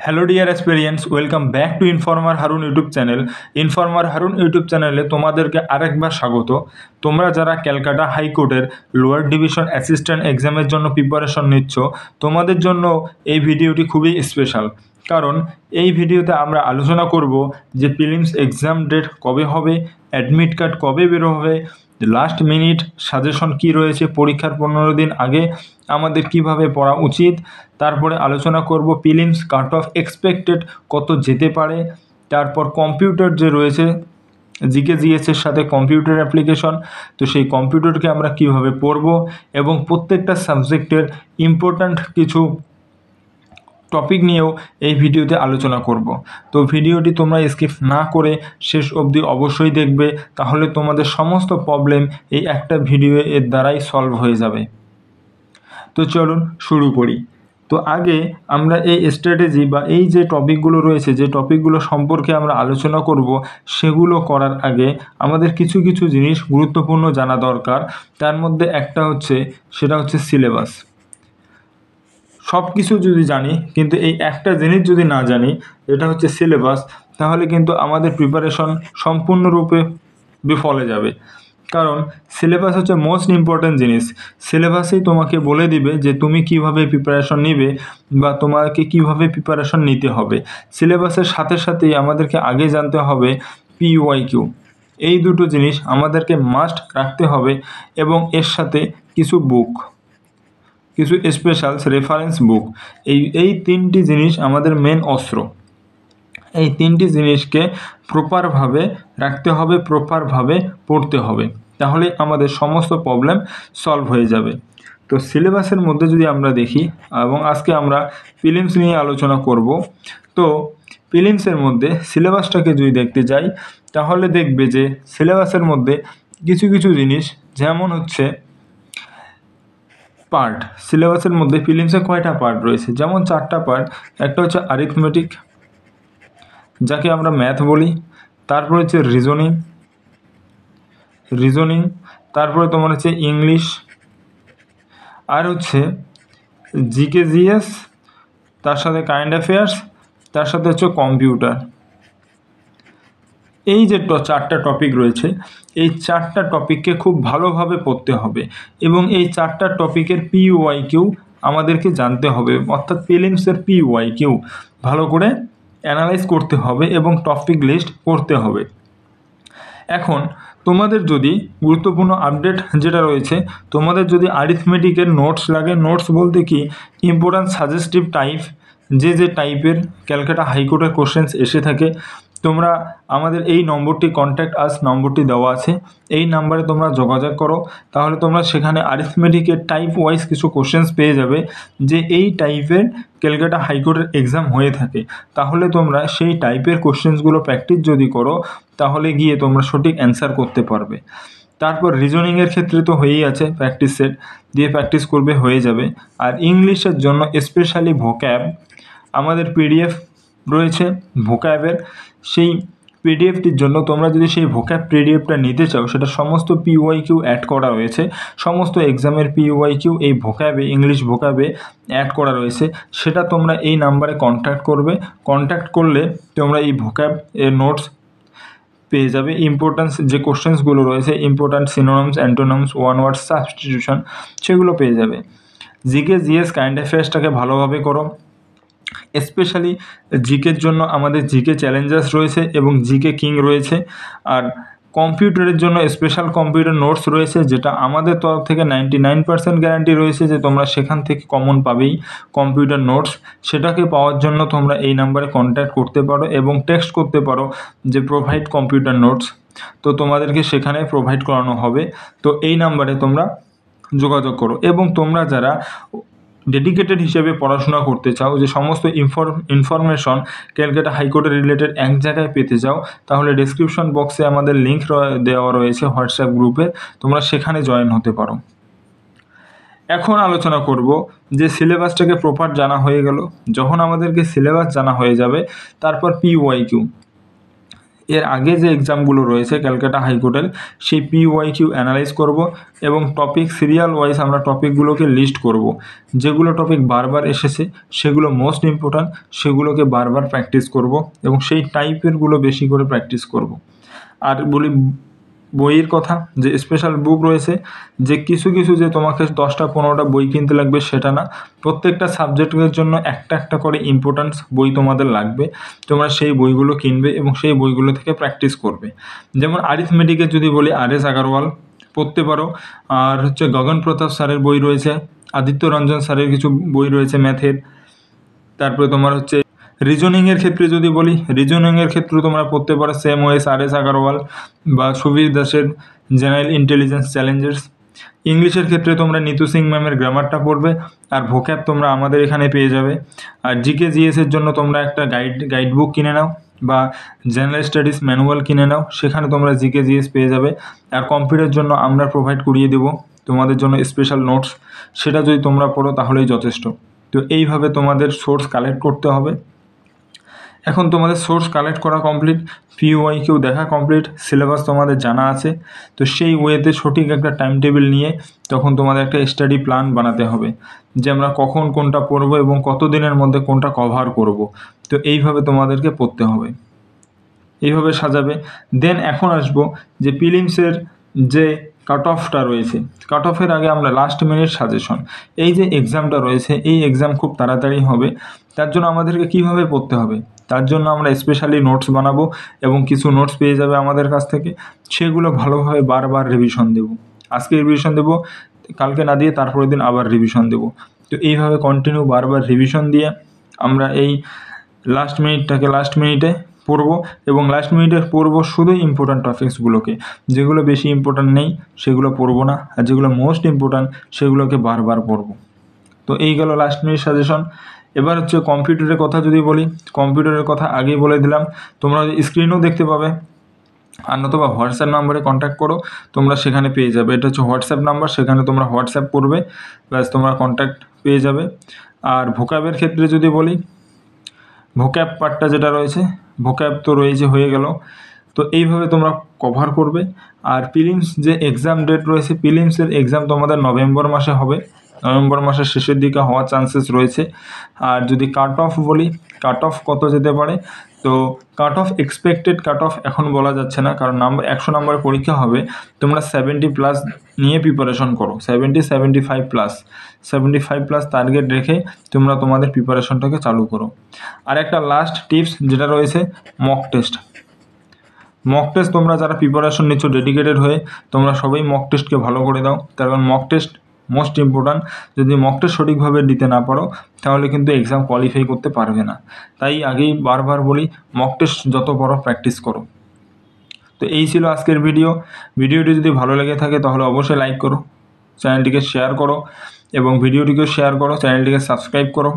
Hello dear experience, welcome back to informer Harun YouTube channel. Informer Harun YouTube চ্যানেলে তোমাদেরকে আরেকবার স্বাগত। তোমরা যারা ক্যালকাটা হাইকোর্টের লোয়ার ডিভিশন অ্যাসিস্ট্যান্ট এক্সামের জন্য প্রিপারেশন নিচ্ছ, তোমাদের জন্য এই ভিডিওটি খুবই স্পেশাল। কারণ এই ভিডিওতে আমরা আলোচনা করব যে প্রিলিমস এক্সাম ডেট কবে হবে, অ্যাডমিট কার্ড কবে বের হবে, লাস্ট মিনিট সাজেশন কি রয়েছে, পরীক্ষার 15 দিন আগে আমাদের কিভাবে পড়া উচিত। তারপরে আলোচনা করব প্রিলিমস কাট অফ এক্সপেক্টেড কত যেতে পারে। তারপর কম্পিউটার যে রয়েছে, জিকে জিএসের সাথে কম্পিউটার অ্যাপ্লিকেশন, তো সেই কম্পিউটারকে আমরা কিভাবে পড়ব এবং প্রত্যেকটা সাবজেক্টের ইম্পর্ট্যান্ট কিছু টপিক নিয়েও এই ভিডিওতে আলোচনা করব। তো ভিডিওটি তোমরা স্কিপ না করে শেষ অবধি অবশ্যই দেখবে, তাহলে তোমাদের সমস্ত প্রবলেম এই একটা ভিডিও এর দ্বারাই সলভ হয়ে যাবে। তো চলুন শুরু করি। তো আগে আমরা এই স্ট্র্যাটেজি বা এই যে টপিকগুলো রয়েছে, যে টপিকগুলো সম্পর্কে আমরা আলোচনা করব, সেগুলো করার আগে আমাদের কিছু কিছু জিনিস গুরুত্বপূর্ণ জানা দরকার। তার মধ্যে একটা হচ্ছে, সেটা হচ্ছে সিলেবাস। সব কিছু যদি জানি কিন্তু এই একটা জিনিস যদি না জানি, এটা হচ্ছে সিলেবাস, তাহলে কিন্তু আমাদের প্রিপারেশন সম্পূর্ণরূপে বিফলে যাবে। কারণ সিলেবাস হচ্ছে মোস্ট ইম্পর্ট্যান্ট জিনিস। সিলেবাসেই তোমাকে বলে দিবে যে তুমি কিভাবে প্রিপারেশন নিবে বা তোমাকে কিভাবে প্রিপারেশন নিতে হবে। সিলেবাসের সাথে সাথেই আমাদেরকে আগে জানতে হবে পিওয়াইকিউ। এই দুটো জিনিস আমাদেরকে মাস্ট রাখতে হবে এবং এর সাথে কিছু বুক, কিছু স্পেশাল রেফারেন্স বুক। এই তিনটি জিনিস আমাদের মেন অস্ত্র। এই তিনটি জিনিসকে প্রপারভাবে রাখতে হবে, প্রপারভাবে পড়তে হবে, তাহলে আমাদের সমস্ত প্রবলেম সলভ হয়ে যাবে। তো সিলেবাসের মধ্যে যদি আমরা দেখি, এবং আজকে আমরা প্রিলিমস নিয়ে আলোচনা করব, তো প্রিলিমসের মধ্যে সিলেবাসটাকে যদি দেখতে যাই, তাহলে দেখবে যে সিলেবাসের মধ্যে কিছু কিছু জিনিস, যেমন হচ্ছে পার্ট। সিলেবাসের মধ্যে প্রিলিমসে কয়টা পার্ট রয়েছে, যেমন 4টা পার্ট। একটা হচ্ছে অ্যারিথমেটিক, যাকে আমরা ম্যাথ বলি। তারপর হচ্ছে রিজনিং, তারপরে তোমার হচ্ছে ইংলিশ, আর হচ্ছে জিকে জিএস, তার সাথে কারেন্ট অ্যাফেয়ার্স, তার সাথে হচ্ছে কম্পিউটার। এই যে 4টা টপিক রয়েছে, এই 4টা টপিককে খুব ভালোভাবে পড়তে হবে এবং এই 4টা টপিকের পিওয়াইকিউ আমাদেরকে জানতে হবে, অর্থাৎ প্রিলিমসের পিওয়াইকিউ ভালো করে অ্যানালাইজ করতে হবে এবং টপিক লিস্ট করতে হবে। এখন তোমাদের যদি গুরুত্বপূর্ণ আপডেট যেটা রয়েছে, তোমাদের যদি অ্যারিথমেটিকের নোটস লাগে, নোটস বলতে কি ইম্পর্ট্যান্ট সাজেস্টিভ টাইপ, যে টাইপের ক্যালকাটা হাইকোর্টের কোশ্চেন্স এসে থাকে, তোমরা আমাদের এই নম্বরটি, কন্ট্যাক্ট আস নম্বরটি দেওয়া আছে, এই নাম্বারে তোমরা যোগাযোগ করো, তাহলে তোমরা সেখানে অ্যারিথমেটিকের টাইপ ওয়াইজ কিছু কোশ্চেন্স পেয়ে যাবে যে এই টাইপের ক্যালকাটা হাইকোর্টের এক্সাম হয়ে থাকে। তাহলে তোমরা সেই টাইপের কোশ্চেন্সগুলো প্র্যাকটিস যদি করো, তাহলে গিয়ে তোমরা সঠিক অ্যান্সার করতে পারবে। তারপর রিজনিংয়ের ক্ষেত্রে তো হয়েই আছে, প্র্যাকটিস সেট দিয়ে প্র্যাকটিস করবে, হয়ে যাবে। আর ইংলিশের জন্য স্পেশালি ভোক্যাব আমাদের পিডিএফ রয়েছে ভোক্যাবের। সেই পিডিএফটির জন্য তোমরা যদি সেই ভোক্যাব পিডিএফটা নিতে চাও, সেটা সমস্ত পিওয়াইকিউ অ্যাড করা রয়েছে, সমস্ত এক্সামের পিওয়াইকিউ এই ভোক্যাবে, ইংলিশ ভোক্যাবে অ্যাড করা রয়েছে। সেটা তোমরা এই নাম্বারে কন্ট্যাক্ট করবে, কন্ট্যাক্ট করলে তোমরা এই ভোক্যাব এর নোটস পেয়ে যাবে। ইম্পর্ট্যান্স যে কোশ্চেন্সগুলো রয়েছে, important synonyms, antonyms, one word substitution, সেগুলো পেয়ে যাবে। জিকে জিএস কারেন্ট অ্যাফেয়ার্সটাকে ভালোভাবে করো। স্পেশালি জিকের জন্য আমাদের জিকে চ্যালেঞ্জার্স রয়েছে এবং জিকে কিং রয়েছে। আর কম্পিউটারের জন্য স্পেশাল কম্পিউটার নোটস রয়েছে, যেটা আমাদের তরফ থেকে 99% গ্যারান্টি রয়েছে যে তোমরা সেখান থেকে কমন পাবেই কম্পিউটার নোটস। সেটাকে পাওয়ার জন্য তোমরা এই নাম্বারে কন্ট্যাক্ট করতে পারো এবং টেক্সট করতে পারো যে প্রোভাইড কম্পিউটার নোটস, তো তোমাদেরকে সেখানে প্রোভাইড করানো হবে। তো এই নাম্বারে তোমরা যোগাযোগ করো। এবং তোমরা যারা ডেডিকেটেড হিসেবে পড়াশোনা করতে চাও, যে সমস্ত ইনফরমেশন ক্যালকাটা হাইকোর্টের রিলেটেড এক জায়গায় পেতে চাও, তাহলে ডেসক্রিপশন বক্সে আমাদের লিঙ্ক দেওয়া রয়েছে হোয়াটসঅ্যাপ গ্রুপের, তোমরা সেখানে জয়েন হতে পারো। এখন আলোচনা করব যে সিলেবাসটাকে প্রপার জানা হয়ে গেল। যখন আমাদেরকে সিলেবাস জানা হয়ে যাবে, তারপর পিওয়াইকিউ। এর আগে যে এক্সামগুলো রয়েছে ক্যালকাটা হাইকোর্টের সেই PYQ অ্যানালাইজ করব এবং টপিক সিরিয়াল ওয়াইজ আমরা টপিকগুলোকে লিস্ট করব। যেগুলো টপিক বারবার এসেছে সেগুলো মোস্ট ইম্পর্ট্যান্ট, সেগুলোকে বারবার প্র্যাকটিস করব এবং সেই টাইপেরগুলো বেশি করে প্র্যাকটিস করব। আর বলি বইয়ের কথা, যে স্পেশাল বুক রয়েছে, যে কিছু কিছু যে তোমাকে 10টা 15টা বই কিনতে লাগবে সেটা না, প্রত্যেকটা সাবজেক্টের জন্য একটা একটা করে ইম্পর্ট্যান্স বই তোমাদের লাগবে। তোমরা সেই বইগুলো কিনবে এবং সেই বইগুলো থেকে প্র্যাকটিস করবে। যেমন আরিথমেটিকের যদি বলি, RS আগারওয়াল পড়তে পারো। আর হচ্ছে গগন প্রতাপ স্যারের বই রয়েছে, আদিত্য রঞ্জন স্যারের কিছু বই রয়েছে ম্যাথের। তারপরে তোমার হচ্ছে রিজনিংয়ের ক্ষেত্রে যদি বলি, রিজনিংয়ের ক্ষেত্রে তোমরা পড়তে পারো SAM-OS RS আগারওয়াল বা সুবীর দাসের জেনারেল ইন্টেলিজেন্স চ্যালেঞ্জার্স। ইংলিশের ক্ষেত্রে তোমরা নিতু সিং ম্যামের গ্রামারটা পড়বে, আর ভোক্যাব তোমরা আমাদের এখানে পেয়ে যাবে। আর GK-GS-এর জন্য তোমরা একটা গাইড বুক কিনে নাও বা জেনারেল স্টাডিজ ম্যানুয়াল কিনে নাও, সেখানে তোমরা GK-GS পেয়ে যাবে। আর কম্পিউটারের জন্য আমরা প্রোভাইড করিয়ে দেবো তোমাদের জন্য স্পেশাল নোটস, সেটা যদি তোমরা পড়ো তাহলেই যথেষ্ট। তো এইভাবে তোমাদের সোর্স কালেক্ট করতে হবে। এখন তোমাদের সোর্স কালেক্ট করা কমপ্লিট, PYQ দেখা কমপ্লিট, সিলেবাস তোমাদের জানা আছে। তো সেই ওয়েতে সঠিক একটা টাইম টেবিল নিয়ে তখন তোমাদের একটা স্টাডি প্ল্যান বানাতে হবে যে আমরা কখন কোনটা পড়বো এবং কত দিনের মধ্যে কোনটা কভার করব। তো এইভাবে তোমাদেরকে পড়তে হবে, এইভাবে সাজাবে। দেন এখন আসবো যে প্রিলিমসের যে কাট অফটা রয়েছে, কাট অফের আগে আমরা লাস্ট মিনিট সাজেশন। এই যে এক্সামটা রয়েছে, এই এক্সাম খুব তাড়াতাড়ি হবে, তার জন্য আমাদেরকে কীভাবে পড়তে হবে, তার জন্য আমরা স্পেশালি নোটস বানাবো এবং কিছু নোটস পেয়ে যাবে আমাদের কাছ থেকে। সেগুলো ভালোভাবে বারবার রিভিশন দেব। আজকে রিভিশন দেব, কালকে না দিয়ে তারপরের দিন আবার রিভিশন দেব। তো এইভাবে কন্টিনিউ বারবার রিভিশন দিয়ে আমরা এই লাস্ট মিনিটে পড়বো এবং লাস্ট মিনিটে পড়বো শুধু ইম্পর্ট্যান্ট টপিকসগুলোকে। যেগুলো বেশি ইম্পর্ট্যান্ট নেই সেগুলো পড়বো না, আর যেগুলো মোস্ট ইম্পর্ট্যান্ট সেগুলোকে বারবার পড়বো। তো এই গেল লাস্ট মিনিট সাজেশন। এবার হচ্ছে কম্পিউটারের কথা যদি বলি, কম্পিউটারের কথা আগেই বলে দিলাম, তোমরা স্ক্রিনেও দেখতে পাবে, আর নতুবা হোয়াটসঅ্যাপ নাম্বারে কন্ট্যাক্ট করো, তোমরা সেখানে পেয়ে যাবে। এটা হচ্ছে হোয়াটসঅ্যাপ নাম্বার, সেখানে তোমরা হোয়াটসঅ্যাপ করবে, প্লাস তোমরা কন্ট্যাক্ট পেয়ে যাবে। আর ভোকাবের ক্ষেত্রে যদি বলি, ভোক্যাব পার্টটা যেটা রয়েছে, ভোক্যাব তো রয়েছে, হয়ে গেল। তো এইভাবে তোমরা কভার করবে। আর প্রিলিমস যে এক্সাম ডেট রয়েছে, প্রিলিমসের এক্সাম তোমাদের নভেম্বর মাসে হবে, নভেম্বর মাসের শেষের দিকে হওয়ার চান্সেস রয়েছে। আর যদি কাট অফ বলি, কাট অফ কত যেতে পারে, তো cut off expected cut off এখন বলা যাচ্ছে না, কারণ 100 নম্বরের পরীক্ষা হবে। তোমরা 70+ নিয়ে প্রিপারেশন করো, 75+ টার্গেট রেখে তোমরা তোমাদের প্রিপারেশনটাকে চালু করো। আর একটা লাস্ট টিপস যেটা রয়েছে, মক টেস্ট তোমরা যারা প্রিপারেশন নিচ্ছ ডেডিকেটেড হয়ে, তোমরা সবাই মক টেস্টকে ভালো করে দাও, কারণ মক টেস্ট মোস্ট ইম্পর্ট্যান্ট। যদি মক টেস্ট সঠিকভাবে দিতে না পারো তাহলে কিন্তু এক্সাম কোয়ালিফাই করতে পারবে না। তাই আগেই বারবার বলি, মক টেস্ট যত বড় প্র্যাকটিস করো। তো এই ছিল আজকের ভিডিওটি যদি ভালো লেগে থাকে তাহলে অবশ্যই লাইক করো, চ্যানেলটিকে শেয়ার করো এবং ভিডিওটিকেও শেয়ার করো, চ্যানেলটিকে সাবস্ক্রাইব করো।